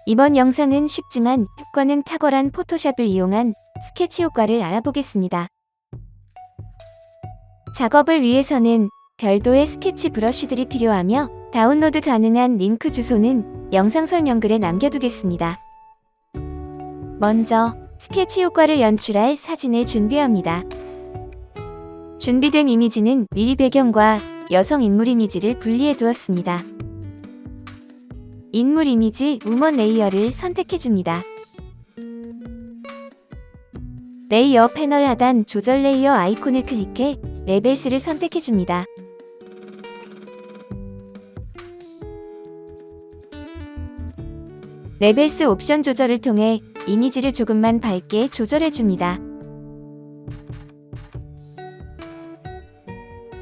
이번 영상은 쉽지만 효과는 탁월한 포토샵을 이용한 스케치 효과를 알아보겠습니다. 작업을 위해서는 별도의 스케치 브러쉬들이 필요하며 다운로드 가능한 링크 주소는 영상 설명글에 남겨두겠습니다. 먼저 스케치 효과를 연출할 사진을 준비합니다. 준비된 이미지는 미리 배경과 여성 인물 이미지를 분리해 두었습니다. 인물 이미지 우먼 레이어를 선택해줍니다. 레이어 패널 하단 조절 레이어 아이콘을 클릭해 레벨스를 선택해줍니다. 레벨스 옵션 조절을 통해 이미지를 조금만 밝게 조절해줍니다.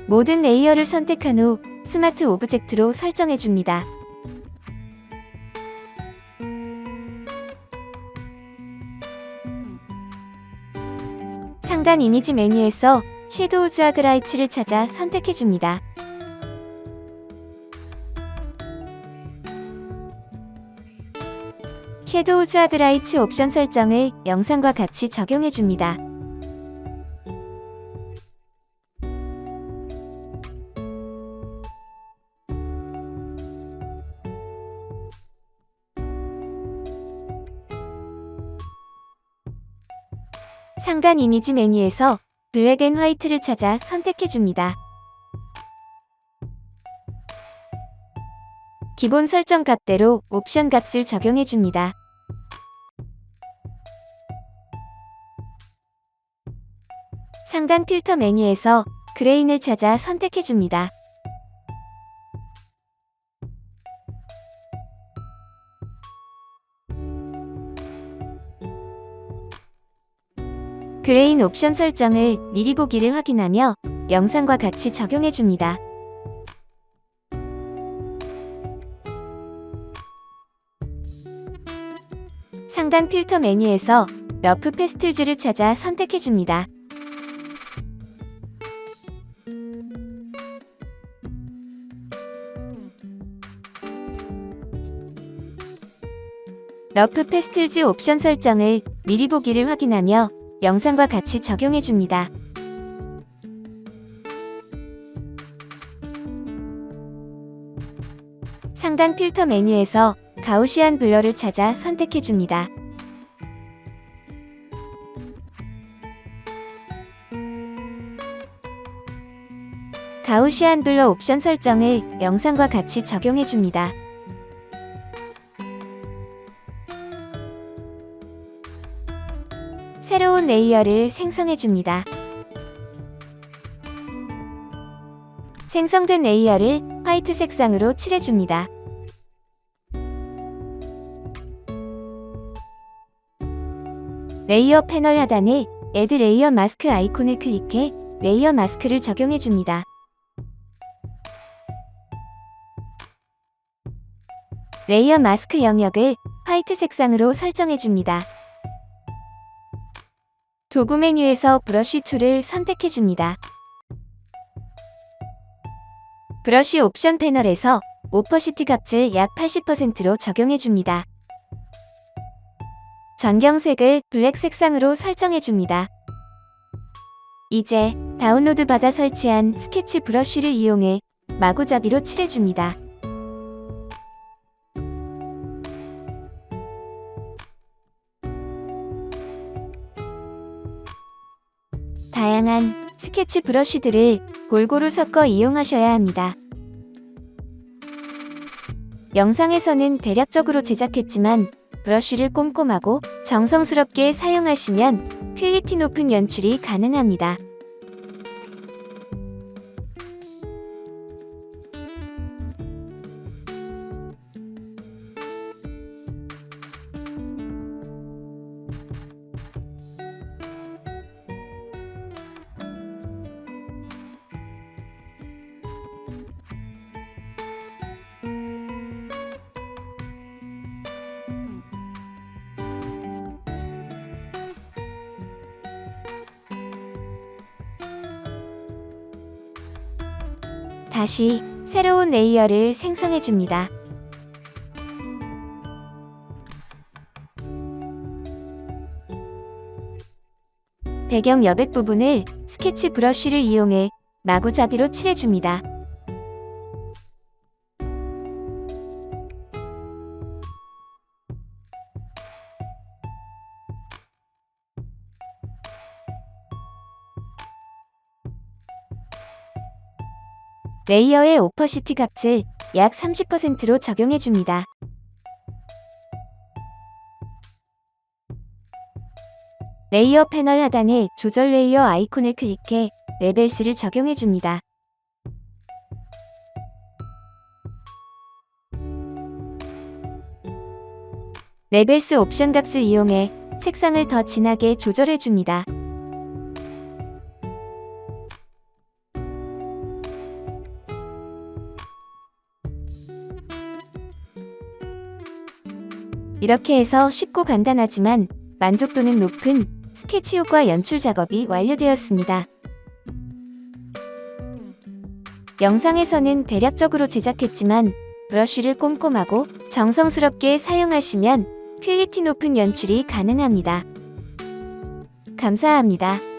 모든 레이어를 선택한 후 스마트 오브젝트로 설정해줍니다. 상단 이미지 메뉴에서 섀도우즈 하드라이츠를 찾아 선택해줍니다. 섀도우즈 하드라이츠 옵션 설정을 영상과 같이 적용해줍니다. 상단 이미지 메뉴에서 블랙 앤 화이트를 찾아 선택해줍니다. 기본 설정 값대로 옵션 값을 적용해줍니다. 상단 필터 메뉴에서 그레인을 찾아 선택해줍니다. 그레인 옵션 설정을 미리 보기를 확인하며 영상과 같이 적용해줍니다. 상단 필터 메뉴에서 러프 패스틀즈를 찾아 선택해줍니다. 러프 패스틀즈 옵션 설정을 미리 보기를 확인하며 영상과 같이 적용해줍니다. 상단 필터 메뉴에서 가우시안 블러를 찾아 선택해줍니다. 가우시안 블러 옵션 설정을 영상과 같이 적용해줍니다. 새로운 레이어를 생성해줍니다. 생성된 레이어를 화이트 색상으로 칠해줍니다. 레이어 패널 하단에 Add 레이어 마스크 아이콘을 클릭해 레이어 마스크를 적용해줍니다. 레이어 마스크 영역을 화이트 색상으로 설정해줍니다. 도구 메뉴에서 브러쉬 툴을 선택해줍니다. 브러쉬 옵션 패널에서 오퍼시티 값을 약 80%로 적용해줍니다. 전경색을 블랙 색상으로 설정해줍니다. 이제 다운로드 받아 설치한 스케치 브러쉬를 이용해 마구잡이로 칠해줍니다. 다양한 스케치 브러쉬들을 골고루 섞어 이용하셔야 합니다. 영상에서는 대략적으로 제작했지만 브러쉬를 꼼꼼하고 정성스럽게 사용하시면 퀄리티 높은 연출이 가능합니다. 다시 새로운 레이어를 생성해줍니다. 배경 여백 부분을 스케치 브러쉬를 이용해 마구잡이로 칠해줍니다. 레이어의 오퍼시티 값을 약 30%로 적용해줍니다. 레이어 패널 하단에 조절 레이어 아이콘을 클릭해 레벨스를 적용해줍니다. 레벨스 옵션 값을 이용해 색상을 더 진하게 조절해줍니다. 이렇게 해서 쉽고 간단하지만 만족도는 높은 스케치 효과 연출 작업이 완료되었습니다. 영상에서는 대략적으로 제작했지만 브러쉬를 꼼꼼하고 정성스럽게 사용하시면 퀄리티 높은 연출이 가능합니다. 감사합니다.